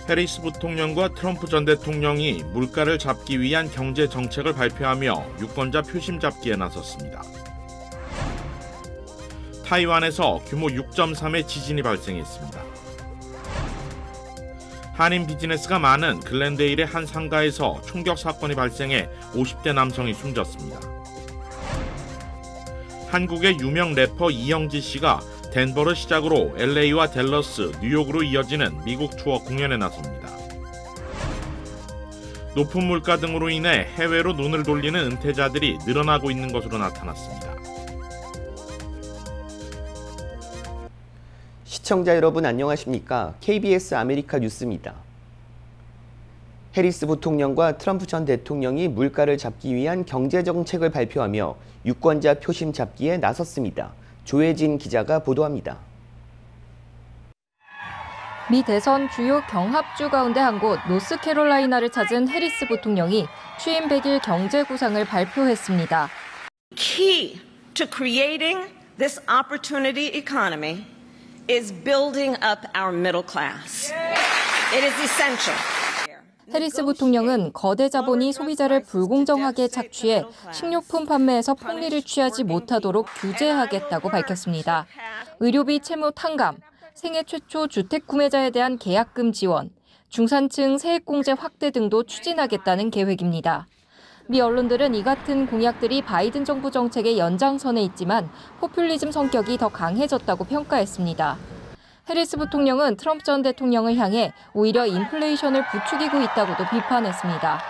해리스 부통령과 트럼프 전 대통령이 물가를 잡기 위한 경제 정책을 발표하며 유권자 표심 잡기에 나섰습니다. 타이완에서 규모 6.3의 지진이 발생했습니다. 한인 비즈니스가 많은 글렌데일의 한 상가에서 총격 사건이 발생해 50대 남성이 숨졌습니다. 한국의 유명 래퍼 이영지 씨가 덴버를 시작으로 LA와 댈러스, 뉴욕으로 이어지는 미국 투어 공연에 나섭니다. 높은 물가 등으로 인해 해외로 눈을 돌리는 은퇴자들이 늘어나고 있는 것으로 나타났습니다. 시청자 여러분 안녕하십니까? KBS 아메리카 뉴스입니다. 해리스 부통령과 트럼프 전 대통령이 물가를 잡기 위한 경제정책을 발표하며 유권자 표심 잡기에 나섰습니다. 조혜진 기자가 보도합니다. 미 대선 주요 경합주 가운데 한 곳 노스캐롤라이나를 찾은 해리스 부통령이 취임 100일 경제 구상을 발표했습니다. Key to creating this opportunity economy is building up our middle class. It is essential. 해리스 부통령은 거대 자본이 소비자를 불공정하게 착취해 식료품 판매에서 폭리를 취하지 못하도록 규제하겠다고 밝혔습니다. 의료비 채무 탕감, 생애 최초 주택 구매자에 대한 계약금 지원, 중산층 세액공제 확대 등도 추진하겠다는 계획입니다. 미 언론들은 이 같은 공약들이 바이든 정부 정책의 연장선에 있지만 포퓰리즘 성격이 더 강해졌다고 평가했습니다. 해리스 부통령은 트럼프 전 대통령을 향해 오히려 인플레이션을 부추기고 있다고도 비판했습니다.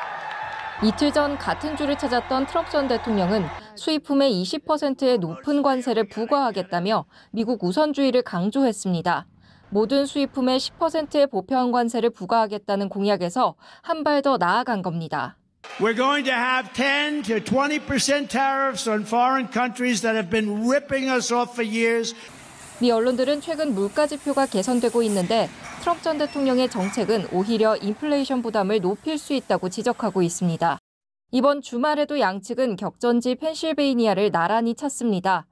이틀 전 같은 주를 찾았던 트럼프 전 대통령은 수입품에 20%의 높은 관세를 부과하겠다며 미국 우선주의를 강조했습니다. 모든 수입품에 10%의 보편 관세를 부과하겠다는 공약에서 한 발 더 나아간 겁니다. We're going to have 10 to 20% tariffs on foreign countries that have been ripping us off for years. 미 언론들은 최근 물가 지표가 개선되고 있는데 트럼프 전 대통령의 정책은 오히려 인플레이션 부담을 높일 수 있다고 지적하고 있습니다. 이번 주말에도 양측은 격전지 펜실베이니아를 나란히 찼습니다.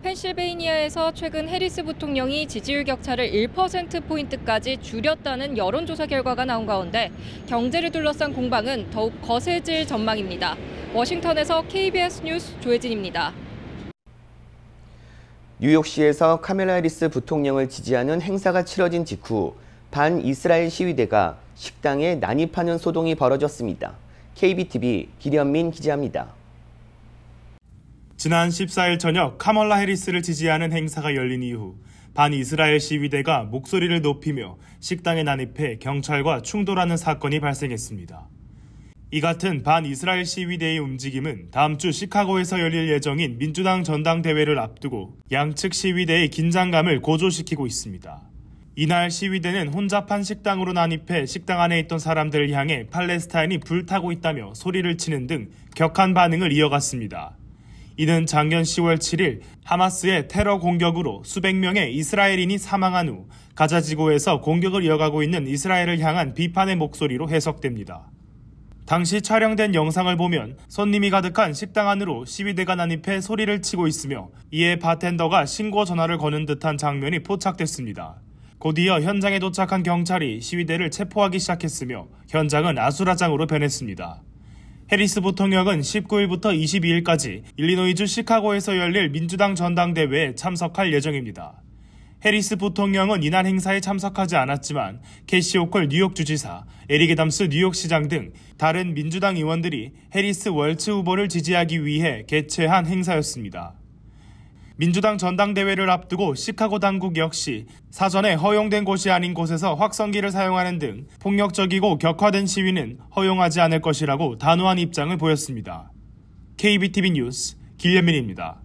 펜실베이니아에서 최근 해리스 부통령이 지지율 격차를 1%포인트까지 줄였다는 여론조사 결과가 나온 가운데 경제를 둘러싼 공방은 더욱 거세질 전망입니다. 워싱턴에서 KBS 뉴스 조혜진입니다. 뉴욕시에서 카멜라 해리스 부통령을 지지하는 행사가 치러진 직후 반이스라엘 시위대가 식당에 난입하는 소동이 벌어졌습니다. KBTV 기련민 기자입니다. 지난 14일 저녁 카멀라 해리스를 지지하는 행사가 열린 이후 반이스라엘 시위대가 목소리를 높이며 식당에 난입해 경찰과 충돌하는 사건이 발생했습니다. 이 같은 반이스라엘 시위대의 움직임은 다음 주 시카고에서 열릴 예정인 민주당 전당대회를 앞두고 양측 시위대의 긴장감을 고조시키고 있습니다. 이날 시위대는 혼잡한 식당으로 난입해 식당 안에 있던 사람들을 향해 팔레스타인이 불타고 있다며 소리를 치는 등 격한 반응을 이어갔습니다. 이는 작년 10월 7일 하마스의 테러 공격으로 수백 명의 이스라엘인이 사망한 후 가자 지구에서 공격을 이어가고 있는 이스라엘을 향한 비판의 목소리로 해석됩니다. 당시 촬영된 영상을 보면 손님이 가득한 식당 안으로 시위대가 난입해 소리를 치고 있으며 이에 바텐더가 신고 전화를 거는 듯한 장면이 포착됐습니다. 곧이어 현장에 도착한 경찰이 시위대를 체포하기 시작했으며 현장은 아수라장으로 변했습니다. 해리스 부통령은 19일부터 22일까지 일리노이주 시카고에서 열릴 민주당 전당대회에 참석할 예정입니다. 해리스 부통령은 이날 행사에 참석하지 않았지만 캐시 호컬 뉴욕 주지사, 에릭 애덤스 뉴욕시장 등 다른 민주당 의원들이 해리스 월츠 후보를 지지하기 위해 개최한 행사였습니다. 민주당 전당대회를 앞두고 시카고 당국 역시 사전에 허용된 곳이 아닌 곳에서 확성기를 사용하는 등 폭력적이고 격화된 시위는 허용하지 않을 것이라고 단호한 입장을 보였습니다. KBTV 뉴스 길련민입니다.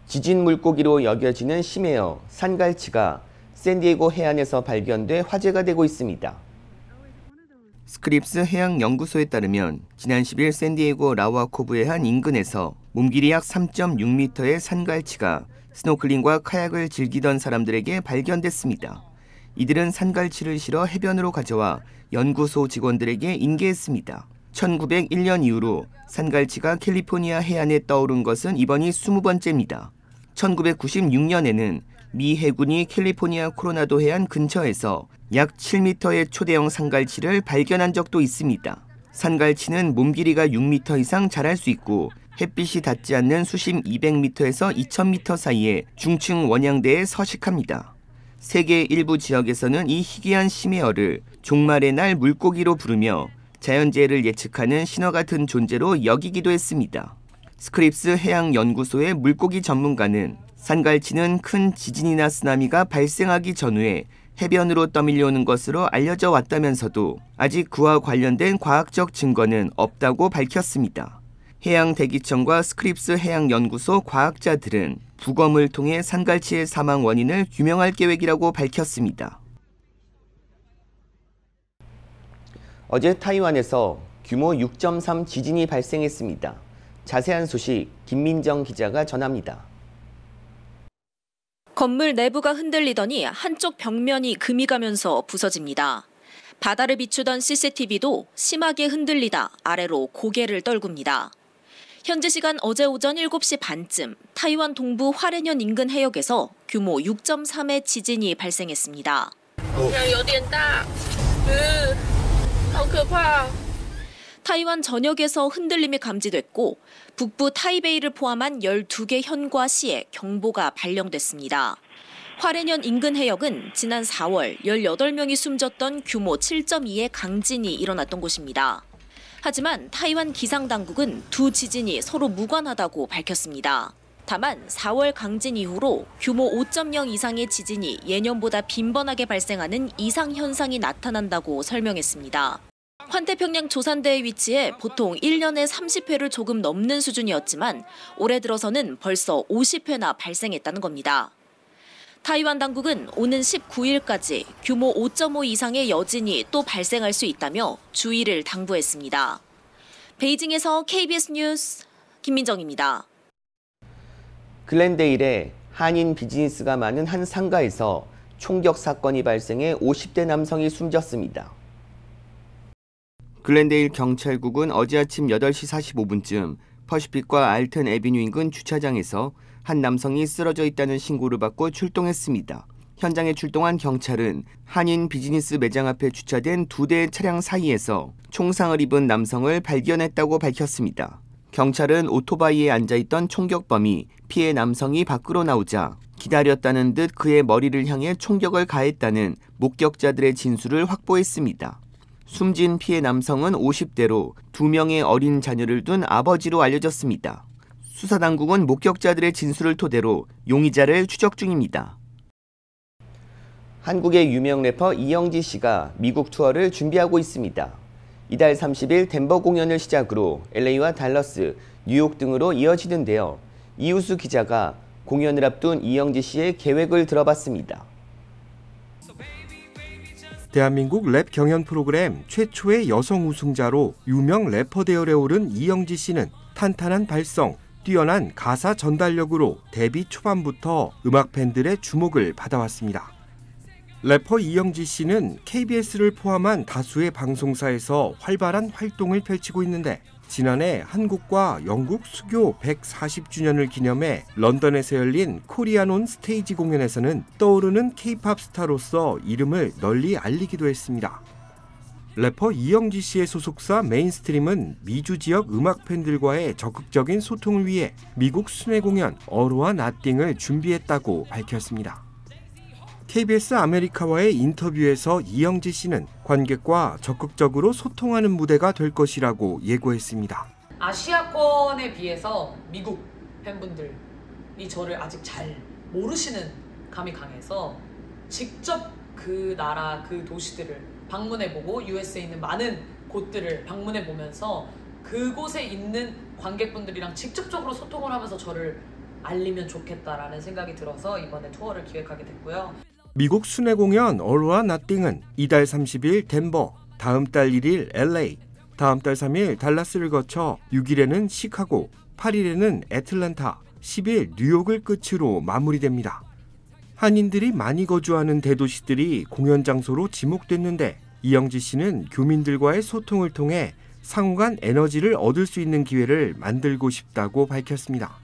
지진 물고기로 여겨지는 심해어, 산갈치가 샌디에고 해안에서 발견돼 화제가 되고 있습니다. 스크립스 해양연구소에 따르면 지난 10일 샌디에고 라와코브 해안 인근에서 몸길이 약 3.6m의 산갈치가 스노클링과 카약을 즐기던 사람들에게 발견됐습니다. 이들은 산갈치를 실어 해변으로 가져와 연구소 직원들에게 인계했습니다. 1901년 이후로 산갈치가 캘리포니아 해안에 떠오른 것은 이번이 20번째입니다. 1996년에는 미 해군이 캘리포니아 코로나도 해안 근처에서 약 7m의 초대형 산갈치를 발견한 적도 있습니다. 산갈치는 몸 길이가 6m 이상 자랄 수 있고 햇빛이 닿지 않는 수심 200m에서 2000m 사이에 중층 원양대에 서식합니다. 세계 일부 지역에서는 이 희귀한 심해어를 종말의 날 물고기로 부르며 자연재해를 예측하는 신호 같은 존재로 여기기도 했습니다. 스크립스 해양연구소의 물고기 전문가는 산갈치는 큰 지진이나 쓰나미가 발생하기 전후에 해변으로 떠밀려오는 것으로 알려져 왔다면서도 아직 그와 관련된 과학적 증거는 없다고 밝혔습니다. 해양대기청과 스크립스 해양연구소 과학자들은 부검을 통해 산갈치의 사망 원인을 규명할 계획이라고 밝혔습니다. 어제 타이완에서 규모 6.3 지진이 발생했습니다. 자세한 소식 김민정 기자가 전합니다. 건물 내부가 흔들리더니 한쪽 벽면이 금이 가면서 부서집니다. 바다를 비추던 CCTV도 심하게 흔들리다 아래로 고개를 떨굽니다. 현지 시간 어제 오전 7시 반쯤 타이완 동부 화롄현 인근 해역에서 규모 6.3의 지진이 발생했습니다. 타이완 전역에서 흔들림이 감지됐고 북부 타이베이를 포함한 12개 현과 시에 경보가 발령됐습니다. 화롄현 인근 해역은 지난 4월 18명이 숨졌던 규모 7.2의 강진이 일어났던 곳입니다. 하지만 타이완 기상당국은 두 지진이 서로 무관하다고 밝혔습니다. 다만 4월 강진 이후로 규모 5.0 이상의 지진이 예년보다 빈번하게 발생하는 이상현상이 나타난다고 설명했습니다. 환태평양 조산대에 위치해 보통 1년에 30회를 조금 넘는 수준이었지만 올해 들어서는 벌써 50회나 발생했다는 겁니다. 타이완 당국은 오는 19일까지 규모 5.5 이상의 여진이 또 발생할 수 있다며 주의를 당부했습니다. 베이징에서 KBS 뉴스 김민정입니다. 글렌데일에 한인 비즈니스가 많은 한 상가에서 총격 사건이 발생해 50대 남성이 숨졌습니다. 글렌데일 경찰국은 어제 아침 8시 45분쯤 퍼시픽과 알튼 애비뉴 인근 주차장에서 한 남성이 쓰러져 있다는 신고를 받고 출동했습니다. 현장에 출동한 경찰은 한인 비즈니스 매장 앞에 주차된 2대의 차량 사이에서 총상을 입은 남성을 발견했다고 밝혔습니다. 경찰은 오토바이에 앉아있던 총격범이 피해 남성이 밖으로 나오자 기다렸다는 듯 그의 머리를 향해 총격을 가했다는 목격자들의 진술을 확보했습니다. 숨진 피해 남성은 50대로 2명의 어린 자녀를 둔 아버지로 알려졌습니다. 수사당국은 목격자들의 진술을 토대로 용의자를 추적 중입니다. 한국의 유명 래퍼 이영지 씨가 미국 투어를 준비하고 있습니다. 이달 30일 덴버 공연을 시작으로 LA와 달러스, 뉴욕 등으로 이어지는데요. 이우수 기자가 공연을 앞둔 이영지 씨의 계획을 들어봤습니다. 대한민국 랩 경연 프로그램 최초의 여성 우승자로 유명 래퍼 대열에 오른 이영지 씨는 탄탄한 발성, 뛰어난 가사 전달력으로 데뷔 초반부터 음악 팬들의 주목을 받아왔습니다. 래퍼 이영지 씨는 KBS를 포함한 다수의 방송사에서 활발한 활동을 펼치고 있는데 지난해 한국과 영국 수교 140주년을 기념해 런던에서 열린 코리안 온 스테이지 공연에서는 떠오르는 K-팝 스타로서 이름을 널리 알리기도 했습니다. 래퍼 이영지 씨의 소속사 메인스트림은 미주 지역 음악 팬들과의 적극적인 소통을 위해 미국 순회 공연 어로와 나띵을 준비했다고 밝혔습니다. KBS 아메리카와의 인터뷰에서 이영지 씨는 관객과 적극적으로 소통하는 무대가 될 것이라고 예고했습니다. 아시아권에 비해서 미국 팬분들이 저를 아직 잘 모르시는 감이 강해서 직접 그 나라 그 도시들을 방문해보고 US에 있는 많은 곳들을 방문해보면서 그곳에 있는 관객분들이랑 직접적으로 소통을 하면서 저를 알리면 좋겠다라는 생각이 들어서 이번에 투어를 기획하게 됐고요. 미국 순회 공연 어로와 나띵은 이달 30일 덴버, 다음 달 1일 LA, 다음 달 3일 달라스를 거쳐 6일에는 시카고, 8일에는 애틀랜타, 10일 뉴욕을 끝으로 마무리됩니다. 한인들이 많이 거주하는 대도시들이 공연 장소로 지목됐는데 이영지 씨는 교민들과의 소통을 통해 상호 간 에너지를 얻을 수 있는 기회를 만들고 싶다고 밝혔습니다.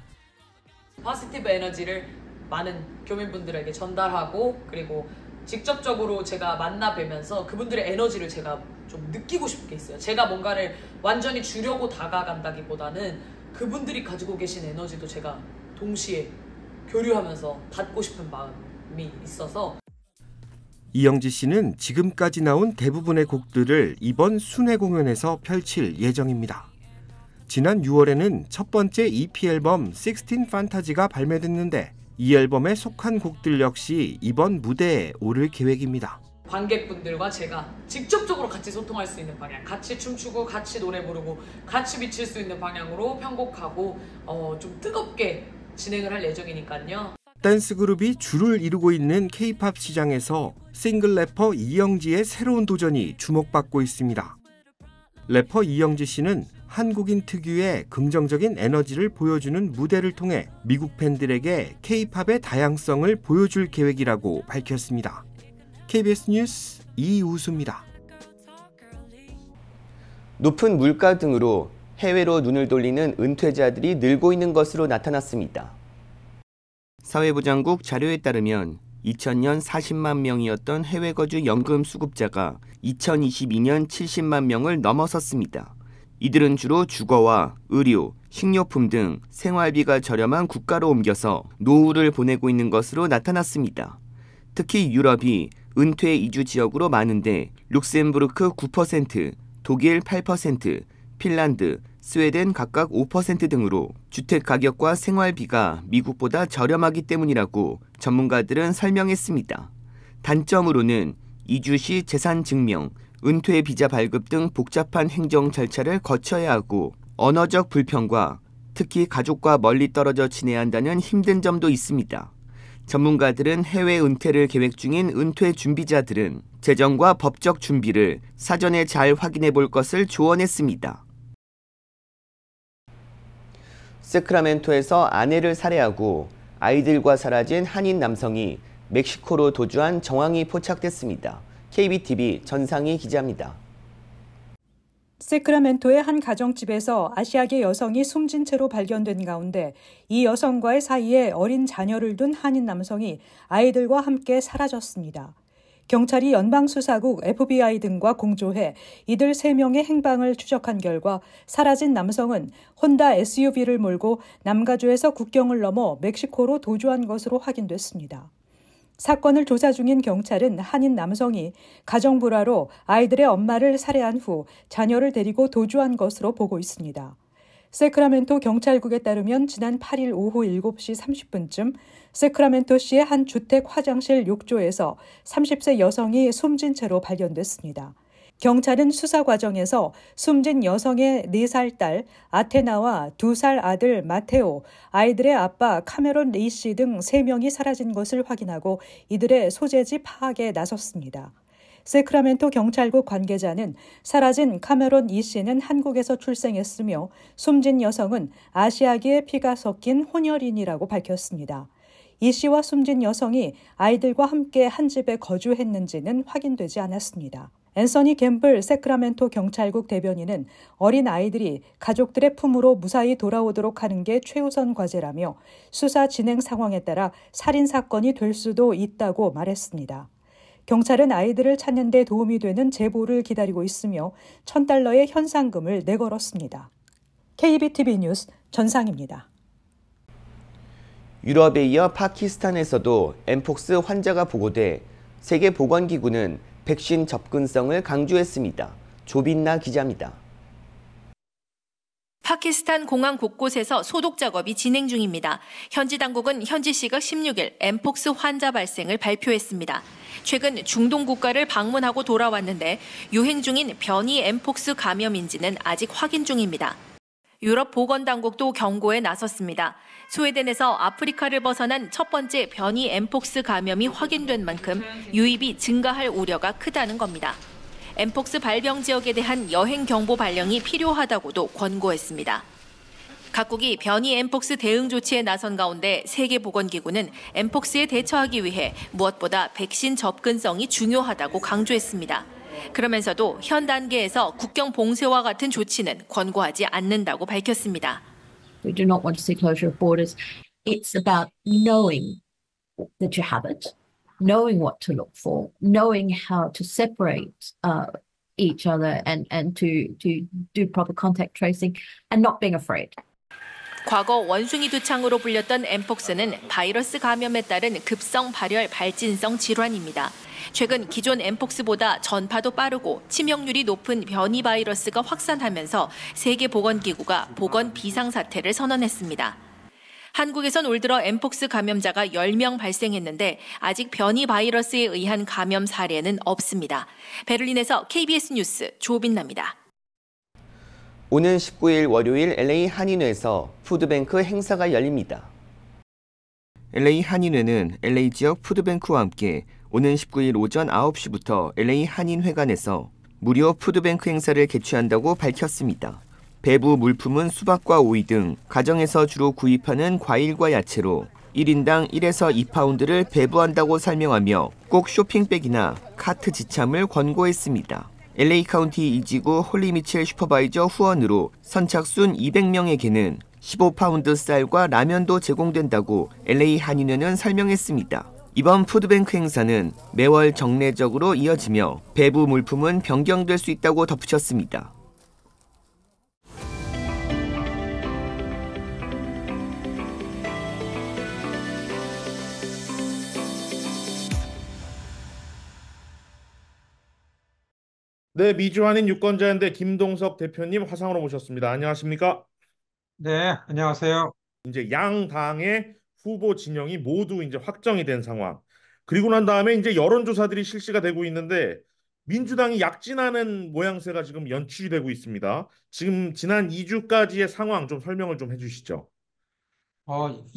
포지티브 에너지를 많은 교민분들에게 전달하고 그리고 직접적으로 제가 만나 뵈면서 그분들의 에너지를 제가 좀 느끼고 싶은 게 있어요. 제가 뭔가를 완전히 주려고 다가간다기보다는 그분들이 가지고 계신 에너지도 제가 동시에 교류하면서 받고 싶은 마음이 있어서 이영지 씨는 지금까지 나온 대부분의 곡들을 이번 순회 공연에서 펼칠 예정입니다. 지난 6월에는 첫 번째 EP 앨범 16 판타지가 발매됐는데 이 앨범에 속한 곡들 역시 이번 무대에 오를 계획입니다. 관객분들과 제가 직접적으로 같이 소통할 수 있는 방향, 같이 춤추고 같이 노래 부르고 같이 미칠 수 있는 방향으로 편곡하고 좀 뜨겁게 진행을 할 예정이니까요. 댄스 그룹이 줄을 이루고 있는 K-팝 시장에서 싱글 래퍼 이영지의 새로운 도전이 주목받고 있습니다. 래퍼 이영지 씨는 한국인 특유의 긍정적인 에너지를 보여주는 무대를 통해 미국 팬들에게 K-팝의 다양성을 보여줄 계획이라고 밝혔습니다. KBS 뉴스 이우수입니다. 높은 물가 등으로 해외로 눈을 돌리는 은퇴자들이 늘고 있는 것으로 나타났습니다. 사회보장국 자료에 따르면 2000년 40만 명이었던 해외 거주 연금 수급자가 2022년 70만 명을 넘어섰습니다. 이들은 주로 주거와 의료, 식료품 등 생활비가 저렴한 국가로 옮겨서 노후를 보내고 있는 것으로 나타났습니다. 특히 유럽이 은퇴 이주 지역으로 많은데 룩셈부르크 9%, 독일 8%, 핀란드, 스웨덴 각각 5% 등으로 주택 가격과 생활비가 미국보다 저렴하기 때문이라고 전문가들은 설명했습니다. 단점으로는 이주 시 재산 증명, 은퇴 비자 발급 등 복잡한 행정 절차를 거쳐야 하고 언어적 불편과 특히 가족과 멀리 떨어져 지내야 한다는 힘든 점도 있습니다. 전문가들은 해외 은퇴를 계획 중인 은퇴 준비자들은 재정과 법적 준비를 사전에 잘 확인해 볼 것을 조언했습니다. 세크라멘토에서 아내를 살해하고 아이들과 사라진 한인 남성이 멕시코로 도주한 정황이 포착됐습니다. KBTV 전상희 기자입니다. 세크라멘토의 한 가정집에서 아시아계 여성이 숨진 채로 발견된 가운데 이 여성과의 사이에 어린 자녀를 둔 한인 남성이 아이들과 함께 사라졌습니다. 경찰이 연방수사국 FBI 등과 공조해 이들 3명의 행방을 추적한 결과 사라진 남성은 혼다 SUV를 몰고 남가주에서 국경을 넘어 멕시코로 도주한 것으로 확인됐습니다. 사건을 조사 중인 경찰은 한인 남성이 가정 불화로 아이들의 엄마를 살해한 후 자녀를 데리고 도주한 것으로 보고 있습니다. 세크라멘토 경찰국에 따르면 지난 8일 오후 7시 30분쯤 세크라멘토시의 한 주택 화장실 욕조에서 30세 여성이 숨진 채로 발견됐습니다. 경찰은 수사 과정에서 숨진 여성의 4살 딸 아테나와 2살 아들 마테오, 아이들의 아빠 카메론 리 씨 등 3명이 사라진 것을 확인하고 이들의 소재지 파악에 나섰습니다. 세크라멘토 경찰국 관계자는 사라진 카메론 이 씨는 한국에서 출생했으며 숨진 여성은 아시아계의 피가 섞인 혼혈인이라고 밝혔습니다. 이 씨와 숨진 여성이 아이들과 함께 한 집에 거주했는지는 확인되지 않았습니다. 앤서니 캠블 세크라멘토 경찰국 대변인은 어린 아이들이 가족들의 품으로 무사히 돌아오도록 하는 게 최우선 과제라며 수사 진행 상황에 따라 살인 사건이 될 수도 있다고 말했습니다. 경찰은 아이들을 찾는 데 도움이 되는 제보를 기다리고 있으며 $1,000의 현상금을 내걸었습니다. KBTV 뉴스 전상입니다. 유럽에 이어 파키스탄에서도 엠폭스 환자가 보고돼 세계보건기구는 백신 접근성을 강조했습니다. 조빈나 기자입니다. 파키스탄 공항 곳곳에서 소독 작업이 진행 중입니다. 현지 당국은 현지 시각 16일 엠폭스 환자 발생을 발표했습니다. 최근 중동 국가를 방문하고 돌아왔는데 유행 중인 변이 엠폭스 감염인지는 아직 확인 중입니다. 유럽 보건당국도 경고에 나섰습니다. 스웨덴에서 아프리카를 벗어난 첫 번째 변이 엠폭스 감염이 확인된 만큼 유입이 증가할 우려가 크다는 겁니다. 엠폭스 발병 지역에 대한 여행 경보 발령이 필요하다고도 권고했습니다. 각국이 변이 엠폭스 대응 조치에 나선 가운데 세계보건기구는 엠폭스에 대처하기 위해 무엇보다 백신 접근성이 중요하다고 강조했습니다. 그러면서도 현 단계에서 국경 봉쇄와 같은 조치는 권고하지 않는다고 밝혔습니다. We do not want to see closure of borders. It's about knowing that you have it, knowing what to look for, knowing how to separate each other and to do proper contact tracing and not being afraid. 과거 원숭이 두창으로 불렸던 엠폭스는 바이러스 감염에 따른 급성 발열 발진성 질환입니다. 최근 기존 엠폭스보다 전파도 빠르고 치명률이 높은 변이 바이러스가 확산하면서 세계보건기구가 보건 비상사태를 선언했습니다. 한국에선 올 들어 엠폭스 감염자가 10명 발생했는데 아직 변이 바이러스에 의한 감염 사례는 없습니다. 베를린에서 KBS 뉴스 조빈나입니다. 오는 19일 월요일 LA 한인회에서 푸드뱅크 행사가 열립니다. LA 한인회는 LA 지역 푸드뱅크와 함께 오는 19일 오전 9시부터 LA 한인회관에서 무료 푸드뱅크 행사를 개최한다고 밝혔습니다. 배부 물품은 수박과 오이 등 가정에서 주로 구입하는 과일과 야채로 1인당 1에서 2파운드를 배부한다고 설명하며 꼭 쇼핑백이나 카트 지참을 권고했습니다. LA 카운티 이지구 홀리 미첼 슈퍼바이저 후원으로 선착순 200명에게는 15파운드 쌀과 라면도 제공된다고 LA 한인회는 설명했습니다. 이번 푸드뱅크 행사는 매월 정례적으로 이어지며 배부 물품은 변경될 수 있다고 덧붙였습니다. 네, 미주한인 유권자연대 김동석 대표님 화상으로 모셨습니다. 안녕하십니까? 네, 안녕하세요. 이제 양 당의 후보 진영이 모두 이제 확정이 된 상황. 그리고 난 다음에 이제 여론조사들이 실시가 되고 있는데 민주당이 약진하는 모양새가 지금 연출이 되고 있습니다. 지금 지난 2주까지의 상황 좀 설명을 좀 해주시죠.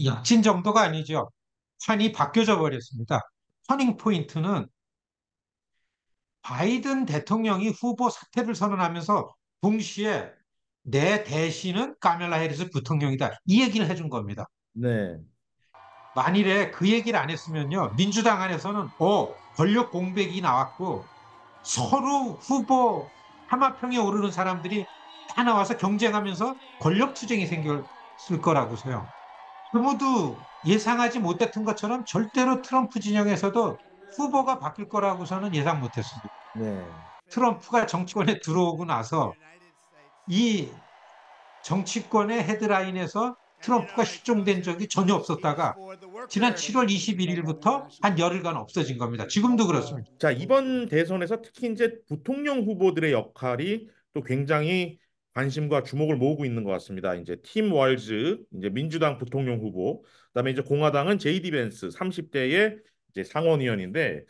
약진 정도가 아니죠. 판이 바뀌어져 버렸습니다. 터닝 포인트는 바이든 대통령이 후보 사퇴를 선언하면서 동시에 내 대신은 카멜라 해리스 부통령이다. 이 얘기를 해준 겁니다. 네. 만일에 그 얘기를 안 했으면요. 민주당 안에서는 권력 공백이 나왔고 서로 후보 하마평에 오르는 사람들이 다 나와서 경쟁하면서 권력 투쟁이 생겼을 거라고서요. 아무도 예상하지 못했던 것처럼 절대로 트럼프 진영에서도 후보가 바뀔 거라고서는 예상 못했습니다. 네. 트럼프가 정치권에 들어오고 나서 이 정치권의 헤드라인에서 트럼프가 실종된 적이 전혀 없었다가 지난 7월 21일부터 한 열흘간 없어진 겁니다. 지금도 그렇습니다. 자, 이번 대선에서 특히 이제 부통령 후보들의 역할이 또 굉장히 관심과 주목을 모으고 있는 것 같습니다. 이제 팀 월즈, 이제 민주당 부통령 후보, 그다음에 이제 공화당은 제이디 벤스 30대의 이제 상원의원인데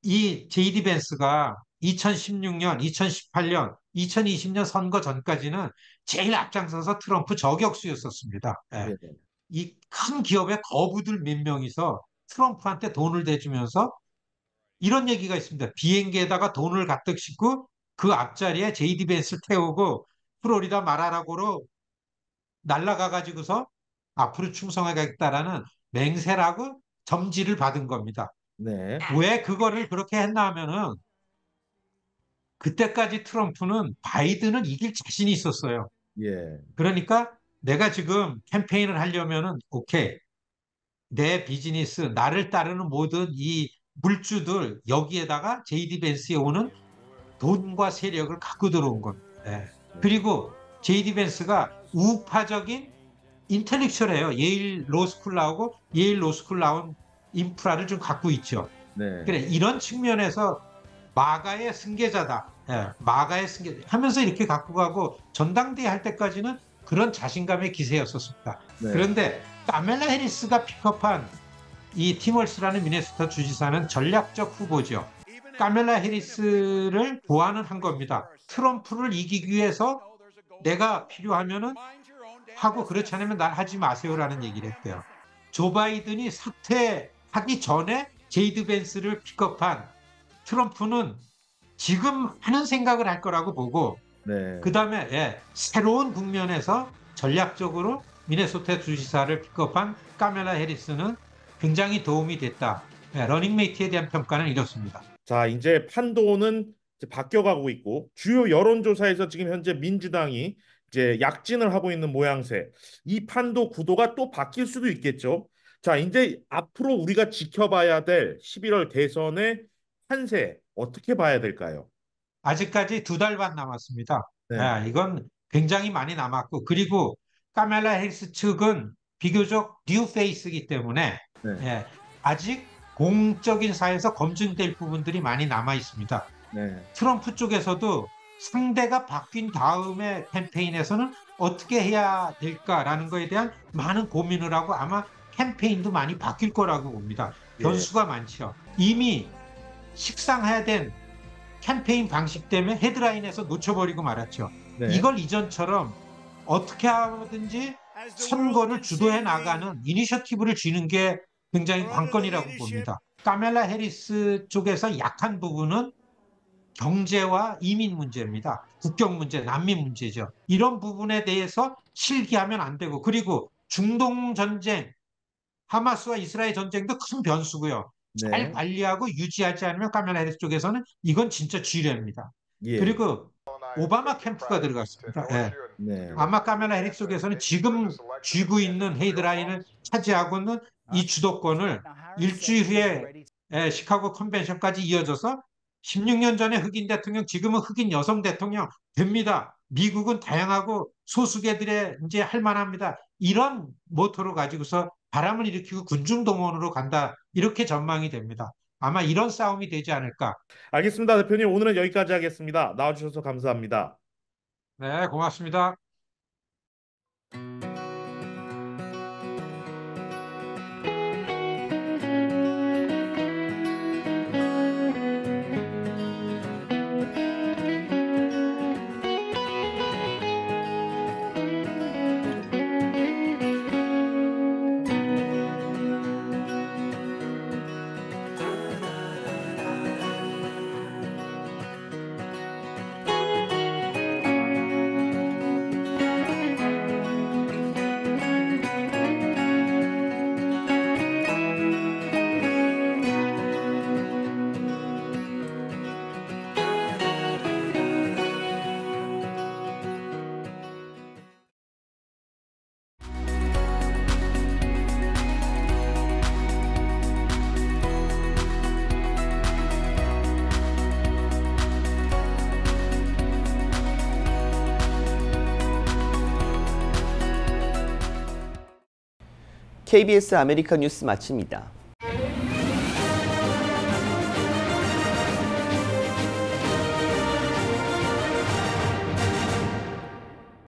이 제이디 벤스가 2016년, 2018년, 2020년 선거 전까지는 제일 앞장서서 트럼프 저격수였었습니다. 네. 이 큰 기업의 거부들 몇 명이서 트럼프한테 돈을 대주면서 이런 얘기가 있습니다. 비행기에다가 돈을 가득 싣고 그 앞자리에 제이디 벤스를 태우고 플로리다 마라라고로 날아가가지고서 앞으로 충성하겠다라는 맹세라고 점지를 받은 겁니다. 네. 왜 그거를 그렇게 했나 하면은 그때까지 트럼프는 바이든을 이길 자신이 있었어요. 예. 그러니까 내가 지금 캠페인을 하려면은 오케이. 내 비즈니스, 나를 따르는 모든 이 물주들 여기에다가 제이디 벤스에 오는 돈과 세력을 갖고 들어온 겁니다. 네. 그리고 제이디 벤스가 우파적인 인텔렉츄얼이에요. 예일 로스쿨 나오고 예일 로스쿨 나온 인프라를 좀 갖고 있죠. 네. 그래 이런 측면에서 마가의 승계자다. 예, 마가의 승계 하면서 이렇게 갖고 가고 전당대회 할 때까지는 그런 자신감의 기세였었습니다. 네. 그런데 카멜라 해리스가 픽업한 이 팀월스라는 미네소타 주지사는 전략적 후보죠. 카멜라 해리스를 보완을 한 겁니다. 트럼프를 이기기 위해서 내가 필요하면은 하고 그렇지 않으면 날 하지 마세요라는 얘기를 했대요. 조 바이든이 사퇴하기 전에 제이드 벤스를 픽업한 트럼프는 지금 하는 생각을 할 거라고 보고 네. 그 다음에 새로운 국면에서 전략적으로 미네소타 주지사를 픽업한 카멜라 해리스는 굉장히 도움이 됐다. 러닝메이트에 대한 평가는 이렇습니다. 자, 이제 판도는 이제 바뀌어가고 있고 주요 여론조사에서 지금 현재 민주당이 이제 약진을 하고 있는 모양새. 이 판도 구도가 또 바뀔 수도 있겠죠. 자, 이제 앞으로 우리가 지켜봐야 될 11월 대선의 판세 어떻게 봐야 될까요? 아직까지 2달 반 남았습니다. 네. 이건 굉장히 많이 남았고, 그리고 카멜라 해리스 측은 비교적 뉴 페이스이기 때문에 네. 아직 공적인 사회에서 검증될 부분들이 많이 남아 있습니다. 네. 트럼프 쪽에서도 상대가 바뀐 다음에 캠페인에서는 어떻게 해야 될까라는 거에 대한 많은 고민을 하고 아마 캠페인도 많이 바뀔 거라고 봅니다. 변수가 많죠. 이미 식상해야 된 캠페인 방식 때문에 헤드라인에서 놓쳐버리고 말았죠. 네. 이걸 이전처럼 어떻게 하든지 선거를 주도해 나가는 이니셔티브를 쥐는 게 굉장히 관건이라고 봅니다. 카멜라 해리스 쪽에서 약한 부분은 경제와 이민 문제입니다. 국경 문제, 난민 문제죠. 이런 부분에 대해서 실기하면 안 되고, 그리고 중동 전쟁, 하마스와 이스라엘 전쟁도 큰 변수고요. 잘 네. 관리하고 유지하지 않으면 카멜라 해리스 쪽에서는 이건 진짜 쥐례입니다. 예. 그리고 오바마 캠프가 들어갔습니다. 네. 아마 카멜라 해리스 쪽에서는 지금 쥐고 있는 헤드라인을 차지하고는 이 주도권을 일주일 후에 시카고 컨벤션까지 이어져서 16년 전에 흑인 대통령, 지금은 흑인 여성 대통령 됩니다. 미국은 다양하고 소수계들의 이제 할 만합니다. 이런 모토로 가지고서 바람을 일으키고 군중동원으로 간다. 이렇게 전망이 됩니다. 아마 이런 싸움이 되지 않을까. 알겠습니다, 대표님. 오늘은 여기까지 하겠습니다. 나와주셔서 감사합니다. 네, 고맙습니다. KBS 아메리카 뉴스 마칩니다.